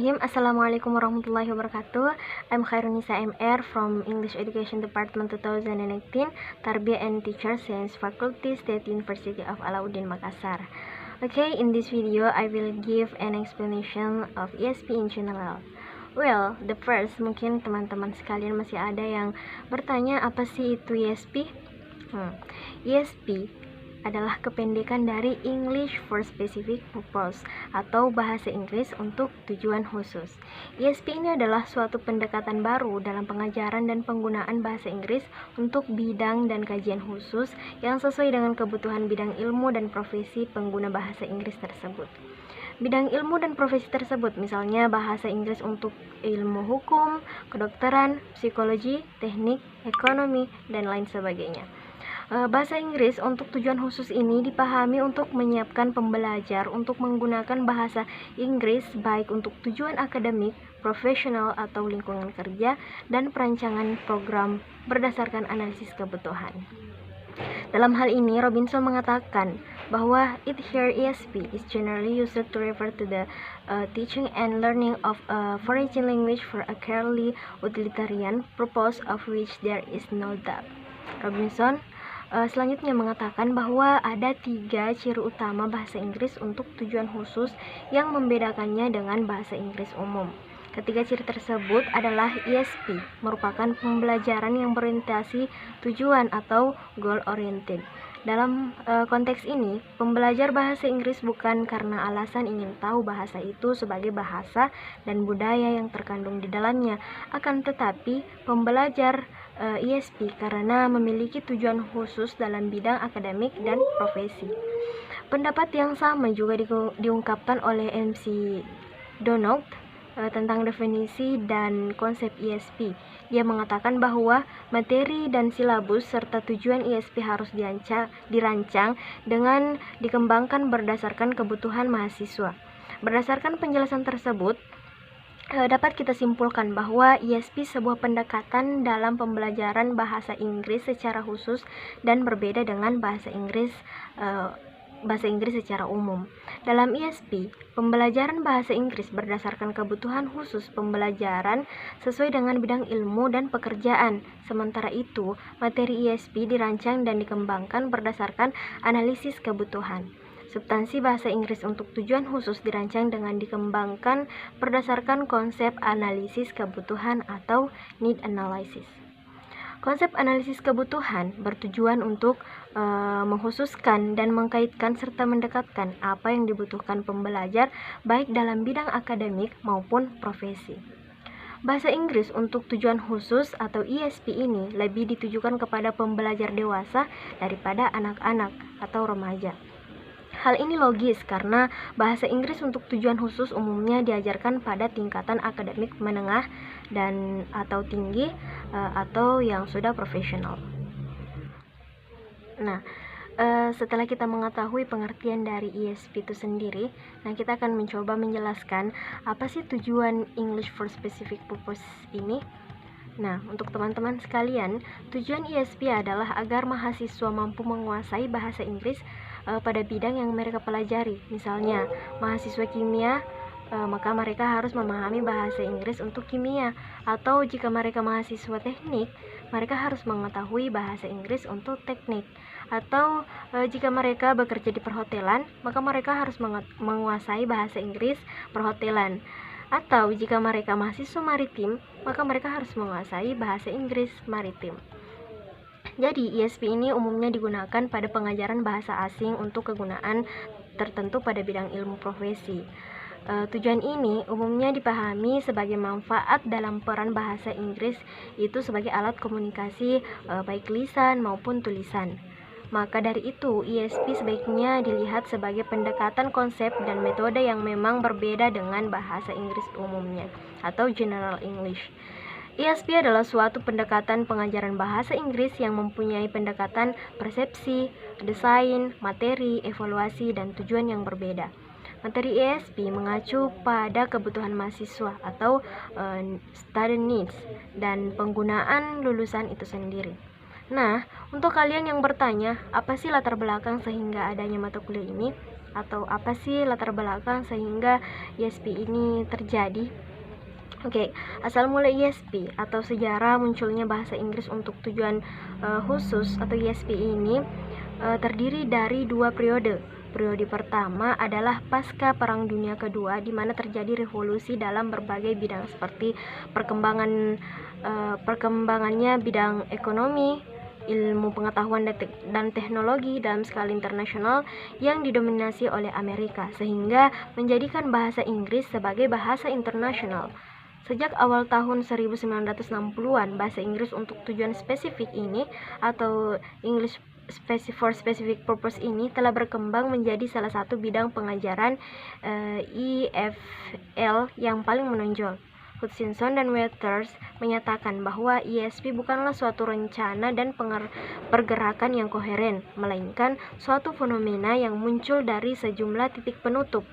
Bismillahirrahmanirrahim. Assalamualaikum warahmatullahi wabarakatuh. I'm Khairunisa MR from English Education Department 2018, Tarbiyah and Teacher Science Faculty, State University of Alauddin Makassar. Okay, in this video I will give an explanation of ESP in general. Well, the first, mungkin teman-teman sekalian masih ada yang bertanya apa sih itu ESP? ESP adalah kependekan dari English for Specific Purpose atau bahasa Inggris untuk tujuan khusus. ESP ini adalah suatu pendekatan baru dalam pengajaran dan penggunaan bahasa Inggris untuk bidang dan kajian khusus yang sesuai dengan kebutuhan bidang ilmu dan profesi pengguna bahasa Inggris tersebut. Bidang ilmu dan profesi tersebut misalnya bahasa Inggris untuk ilmu hukum, kedokteran, psikologi, teknik, ekonomi, dan lain sebagainya. Bahasa Inggris untuk tujuan khusus ini dipahami untuk menyiapkan pembelajar untuk menggunakan bahasa Inggris baik untuk tujuan akademik, profesional atau lingkungan kerja, dan perancangan program berdasarkan analisis kebutuhan. Dalam hal ini, Robinson mengatakan bahwa it here ESP is generally used to refer to the teaching and learning of a foreign language for a purely utilitarian purpose of which there is no doubt. Robinson selanjutnya mengatakan bahwa ada 3 ciri utama bahasa Inggris untuk tujuan khusus yang membedakannya dengan bahasa Inggris umum. Ketiga ciri tersebut adalah ESP, merupakan pembelajaran yang berorientasi tujuan atau goal oriented. Dalam konteks ini, pembelajar bahasa Inggris bukan karena alasan ingin tahu bahasa itu sebagai bahasa dan budaya yang terkandung di dalamnya, akan tetapi pembelajar ESP karena memiliki tujuan khusus dalam bidang akademik dan profesi. Pendapat yang sama juga diungkapkan oleh MC Donald tentang definisi dan konsep ESP. Dia mengatakan bahwa materi dan silabus serta tujuan ESP harus dirancang dengan dikembangkan berdasarkan kebutuhan mahasiswa. Berdasarkan penjelasan tersebut, dapat kita simpulkan bahwa ESP sebuah pendekatan dalam pembelajaran bahasa Inggris secara khusus dan berbeda dengan bahasa Inggris secara umum. Dalam ESP, pembelajaran bahasa Inggris berdasarkan kebutuhan khusus pembelajaran sesuai dengan bidang ilmu dan pekerjaan. Sementara itu, materi ESP dirancang dan dikembangkan berdasarkan analisis kebutuhan. Substansi bahasa Inggris untuk tujuan khusus dirancang dengan dikembangkan berdasarkan konsep analisis kebutuhan atau need analysis. Konsep analisis kebutuhan bertujuan untuk mengkhususkan dan mengkaitkan serta mendekatkan apa yang dibutuhkan pembelajar baik dalam bidang akademik maupun profesi. Bahasa Inggris untuk tujuan khusus atau ESP ini lebih ditujukan kepada pembelajar dewasa daripada anak-anak atau remaja. Hal ini logis karena bahasa Inggris untuk tujuan khusus umumnya diajarkan pada tingkatan akademik menengah dan atau tinggi atau yang sudah profesional. Nah, setelah kita mengetahui pengertian dari ESP itu sendiri, nah kita akan mencoba menjelaskan apa sih tujuan English for Specific Purpose ini. Nah, untuk teman-teman sekalian, tujuan ESP adalah agar mahasiswa mampu menguasai bahasa Inggris pada bidang yang mereka pelajari. Misalnya, mahasiswa kimia, maka mereka harus memahami bahasa Inggris untuk kimia. Atau jika mereka mahasiswa teknik, mereka harus mengetahui bahasa Inggris untuk teknik. Atau jika mereka bekerja di perhotelan, maka mereka harus menguasai bahasa Inggris perhotelan. Atau jika mereka mahasiswa maritim, maka mereka harus menguasai bahasa Inggris maritim. Jadi, ESP ini umumnya digunakan pada pengajaran bahasa asing untuk kegunaan tertentu pada bidang ilmu profesi. Tujuan ini umumnya dipahami sebagai manfaat dalam peran bahasa Inggris itu sebagai alat komunikasi baik lisan maupun tulisan. Maka dari itu, ESP sebaiknya dilihat sebagai pendekatan konsep dan metode yang memang berbeda dengan bahasa Inggris umumnya atau General English. ESP adalah suatu pendekatan pengajaran bahasa Inggris yang mempunyai pendekatan persepsi, desain, materi, evaluasi, dan tujuan yang berbeda. Materi ESP mengacu pada kebutuhan mahasiswa atau student needs dan penggunaan lulusan itu sendiri. Nah, untuk kalian yang bertanya, apa sih latar belakang sehingga adanya mata kuliah ini? Atau apa sih latar belakang sehingga ISP ini terjadi? Oke, asal mula ISP atau sejarah munculnya bahasa Inggris untuk tujuan khusus atau ISP ini terdiri dari dua periode. Periode pertama adalah pasca Perang Dunia Kedua, di mana terjadi revolusi dalam berbagai bidang seperti perkembangannya bidang ekonomi, ilmu pengetahuan dan teknologi dalam skala internasional yang didominasi oleh Amerika, sehingga menjadikan bahasa Inggris sebagai bahasa internasional. Sejak awal tahun 1960-an, bahasa Inggris untuk tujuan spesifik ini atau English for Specific Purpose ini telah berkembang menjadi salah satu bidang pengajaran EFL yang paling menonjol. Hutchinson dan Waters menyatakan bahwa ISP bukanlah suatu rencana dan pergerakan yang koheren, melainkan suatu fenomena yang muncul dari sejumlah titik penutup.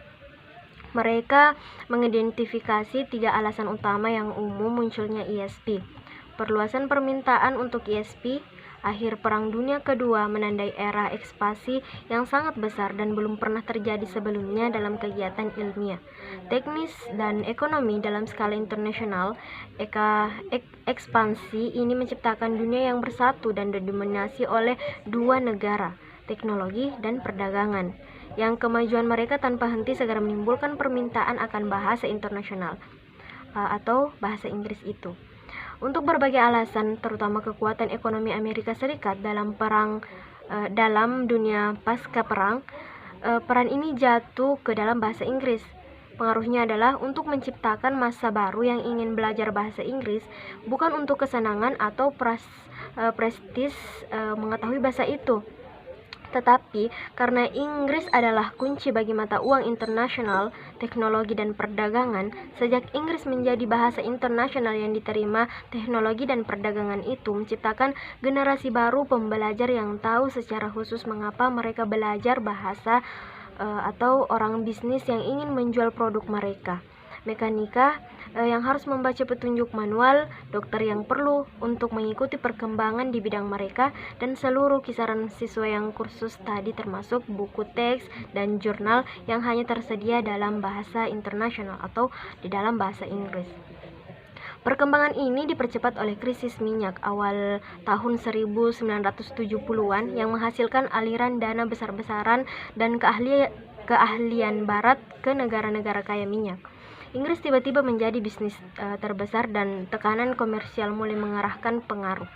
Mereka mengidentifikasi 3 alasan utama yang umum munculnya ISP. Perluasan permintaan untuk ISP, akhir Perang Dunia Kedua menandai era ekspansi yang sangat besar dan belum pernah terjadi sebelumnya dalam kegiatan ilmiah, teknis, dan ekonomi dalam skala internasional. Ekspansi ini menciptakan dunia yang bersatu dan didominasi oleh 2 negara, teknologi dan perdagangan, yang kemajuan mereka tanpa henti segera menimbulkan permintaan akan bahasa internasional atau bahasa Inggris itu. Untuk berbagai alasan, terutama kekuatan ekonomi Amerika Serikat dalam dunia pasca perang, peran ini jatuh ke dalam bahasa Inggris. Pengaruhnya adalah untuk menciptakan massa baru yang ingin belajar bahasa Inggris, bukan untuk kesenangan atau prestis mengetahui bahasa itu, tetapi karena Inggris adalah kunci bagi mata uang internasional, teknologi, dan perdagangan. Sejak Inggris menjadi bahasa internasional yang diterima, teknologi dan perdagangan itu menciptakan generasi baru pembelajar yang tahu secara khusus mengapa mereka belajar bahasa atau orang bisnis yang ingin menjual produk mereka, mekanika yang harus membaca petunjuk manual, dokter yang perlu untuk mengikuti perkembangan di bidang mereka, dan seluruh kisaran siswa yang kursus tadi termasuk buku teks dan jurnal yang hanya tersedia dalam bahasa internasional atau di dalam bahasa Inggris. Perkembangan ini dipercepat oleh krisis minyak awal tahun 1970-an yang menghasilkan aliran dana besar-besaran dan keahlian barat ke negara-negara kaya minyak. Inggris tiba-tiba menjadi bisnis terbesar dan tekanan komersial mulai mengarahkan pengaruh.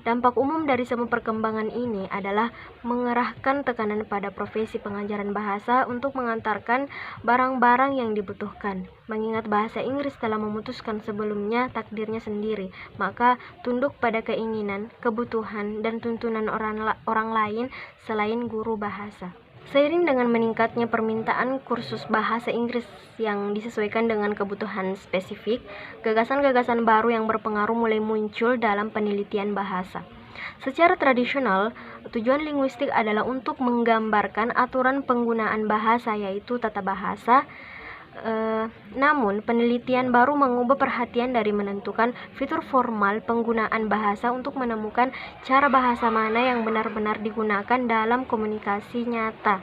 Dampak umum dari semua perkembangan ini adalah mengerahkan tekanan pada profesi pengajaran bahasa untuk mengantarkan barang-barang yang dibutuhkan. Mengingat bahasa Inggris telah memutuskan sebelumnya takdirnya sendiri, maka tunduk pada keinginan, kebutuhan, dan tuntunan orang lain selain guru bahasa. Seiring dengan meningkatnya permintaan kursus bahasa Inggris yang disesuaikan dengan kebutuhan spesifik, gagasan-gagasan baru yang berpengaruh mulai muncul dalam penelitian bahasa. Secara tradisional, tujuan linguistik adalah untuk menggambarkan aturan penggunaan bahasa, yaitu tata bahasa. Namun, penelitian baru mengubah perhatian dari menentukan fitur formal penggunaan bahasa untuk menemukan cara bahasa mana yang benar-benar digunakan dalam komunikasi nyata.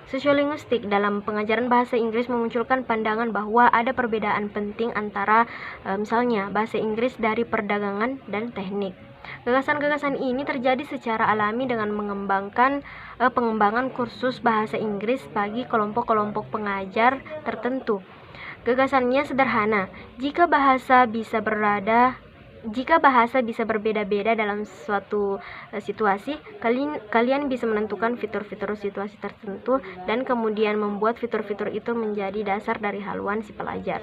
Sosiolinguistik dalam pengajaran bahasa Inggris memunculkan pandangan bahwa ada perbedaan penting antara misalnya bahasa Inggris dari perdagangan dan teknik. Gagasan-gagasan ini terjadi secara alami dengan pengembangan kursus bahasa Inggris bagi kelompok-kelompok pengajar tertentu. Gagasannya sederhana: jika bahasa bisa berbeda-beda dalam suatu situasi, kalian bisa menentukan fitur-fitur situasi tertentu dan kemudian membuat fitur-fitur itu menjadi dasar dari haluan si pelajar.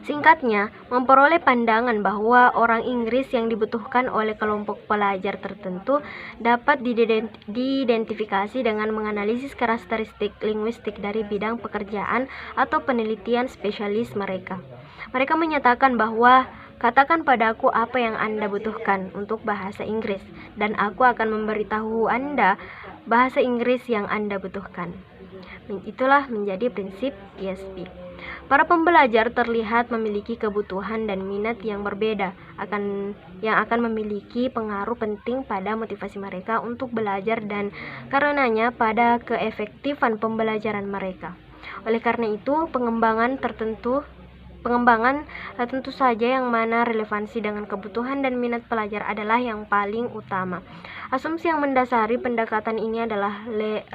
Singkatnya, memperoleh pandangan bahwa orang Inggris yang dibutuhkan oleh kelompok pelajar tertentu dapat diidentifikasi dengan menganalisis karakteristik linguistik dari bidang pekerjaan atau penelitian spesialis mereka. Mereka menyatakan bahwa, katakan padaku apa yang Anda butuhkan untuk bahasa Inggris, dan aku akan memberitahu Anda bahasa Inggris yang Anda butuhkan. Itulah menjadi prinsip ISP. Para pembelajar terlihat memiliki kebutuhan dan minat yang berbeda, yang akan memiliki pengaruh penting pada motivasi mereka untuk belajar dan karenanya pada keefektifan pembelajaran mereka. Oleh karena itu, pengembangan tentu saja yang mana relevansi dengan kebutuhan dan minat pelajar adalah yang paling utama. Asumsi yang mendasari pendekatan ini adalah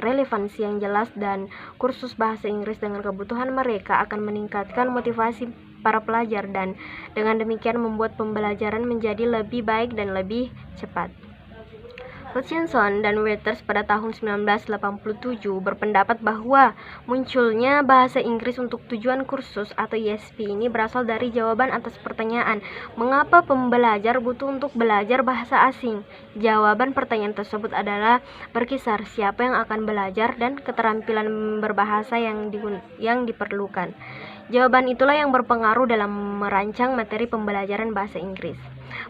relevansi yang jelas dan kursus bahasa Inggris dengan kebutuhan mereka akan meningkatkan motivasi para pelajar dan dengan demikian membuat pembelajaran menjadi lebih baik dan lebih cepat. Hutchinson dan Waters pada tahun 1987 berpendapat bahwa munculnya bahasa Inggris untuk tujuan kursus atau ISP ini berasal dari jawaban atas pertanyaan, mengapa pembelajar butuh untuk belajar bahasa asing? Jawaban pertanyaan tersebut adalah berkisar siapa yang akan belajar dan keterampilan berbahasa yang diperlukan. Jawaban itulah yang berpengaruh dalam merancang materi pembelajaran bahasa Inggris.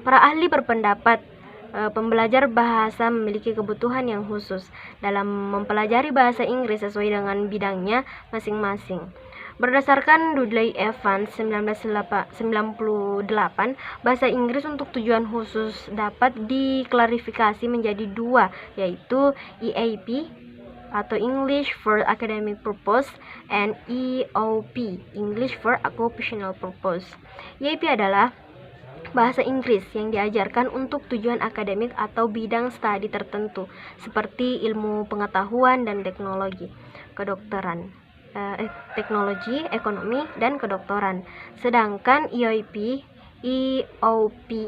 Para ahli berpendapat pembelajar bahasa memiliki kebutuhan yang khusus dalam mempelajari bahasa Inggris sesuai dengan bidangnya masing-masing. Berdasarkan Dudley Evans 1998, bahasa Inggris untuk tujuan khusus dapat diklarifikasi menjadi dua, yaitu EAP atau English for Academic Purpose and EOP, English for Occupational Purpose. EAP adalah bahasa Inggris yang diajarkan untuk tujuan akademik atau bidang studi tertentu seperti ilmu pengetahuan dan teknologi, kedokteran, teknologi, ekonomi, dan kedokteran. Sedangkan EOP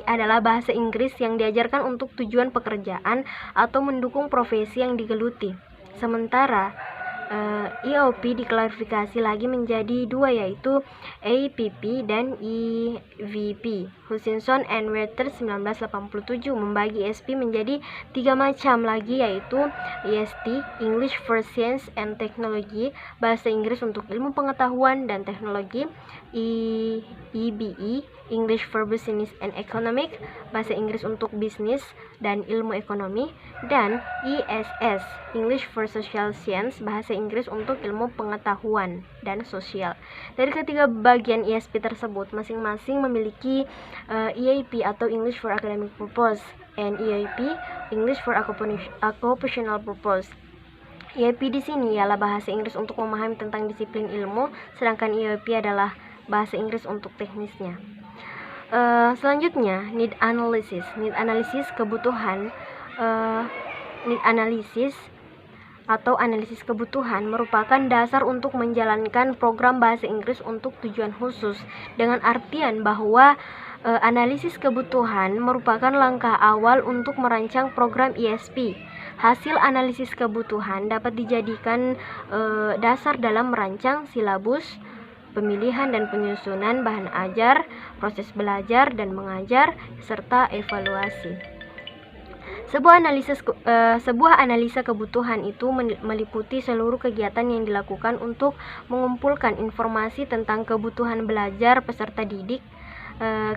adalah bahasa Inggris yang diajarkan untuk tujuan pekerjaan atau mendukung profesi yang digeluti. Sementara EOP diklarifikasi lagi menjadi dua, yaitu APP dan EVP. Hutchinson and Waters 1987 membagi ESP menjadi tiga macam lagi, yaitu EST, English for Science and Technology, bahasa Inggris untuk ilmu pengetahuan dan teknologi, EBE, English for Business and Economic, bahasa Inggris untuk bisnis dan ilmu ekonomi, dan ESS, English for Social Science, bahasa Inggris untuk ilmu pengetahuan dan sosial. Dari ketiga bagian ESP tersebut, masing-masing memiliki EAP atau English for Academic Purpose and EAP, English for Occupational Purpose. EAP di sini ialah bahasa Inggris untuk memahami tentang disiplin ilmu, sedangkan EAP adalah bahasa Inggris untuk teknisnya. Selanjutnya, need analysis. Need analysis kebutuhan. Need analysis atau analisis kebutuhan merupakan dasar untuk menjalankan program bahasa Inggris untuk tujuan khusus, dengan artian bahwa analisis kebutuhan merupakan langkah awal untuk merancang program ISP. Hasil analisis kebutuhan dapat dijadikan dasar dalam merancang silabus, pemilihan dan penyusunan bahan ajar, proses belajar dan mengajar, serta evaluasi. Sebuah analisa kebutuhan itu meliputi seluruh kegiatan yang dilakukan untuk mengumpulkan informasi tentang kebutuhan belajar peserta didik,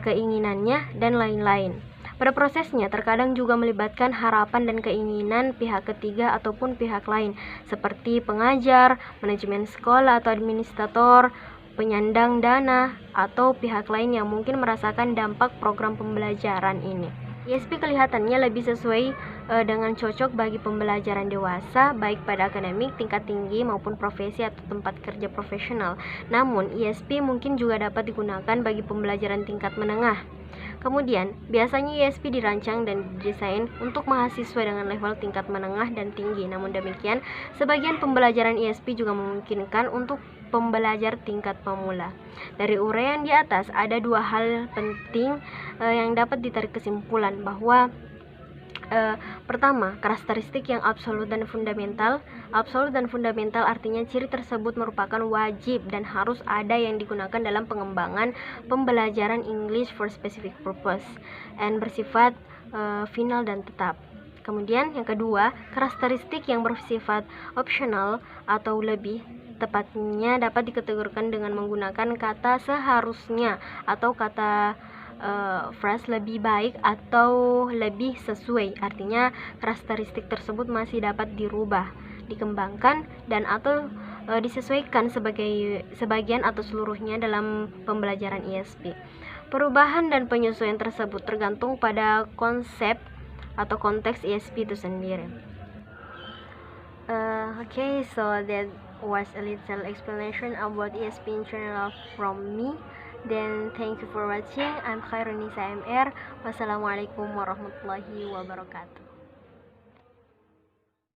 keinginannya, dan lain-lain. Pada prosesnya, terkadang juga melibatkan harapan dan keinginan pihak ketiga ataupun pihak lain, seperti pengajar, manajemen sekolah atau administrator, penyandang dana, atau pihak lain yang mungkin merasakan dampak program pembelajaran ini. ISP kelihatannya lebih sesuai dengan cocok bagi pembelajaran dewasa, baik pada akademik tingkat tinggi maupun profesi atau tempat kerja profesional. Namun, ISP mungkin juga dapat digunakan bagi pembelajaran tingkat menengah. Kemudian, biasanya ISP dirancang dan didesain untuk mahasiswa dengan level tingkat menengah dan tinggi. Namun demikian, sebagian pembelajaran ISP juga memungkinkan untuk pembelajar tingkat pemula. Dari uraian di atas, ada dua hal penting yang dapat ditarik kesimpulan bahwa pertama, karakteristik yang absolut dan fundamental. Absolut dan fundamental artinya ciri tersebut merupakan wajib dan harus ada yang digunakan dalam pengembangan pembelajaran English for specific purpose and bersifat final dan tetap. Kemudian yang kedua, karakteristik yang bersifat optional atau lebih tepatnya dapat dikategorikan dengan menggunakan kata seharusnya atau kata phrase lebih baik atau lebih sesuai. Artinya karakteristik tersebut masih dapat dirubah, dikembangkan, dan atau disesuaikan sebagian atau seluruhnya dalam pembelajaran ISP. Perubahan dan penyesuaian tersebut tergantung pada konsep atau konteks ISP itu sendiri. Okay, so that was a little explanation about ESP in general from me. Then thank you for watching. I'm Khairunisa MR. Wassalamualaikum warahmatullahi wabarakatuh.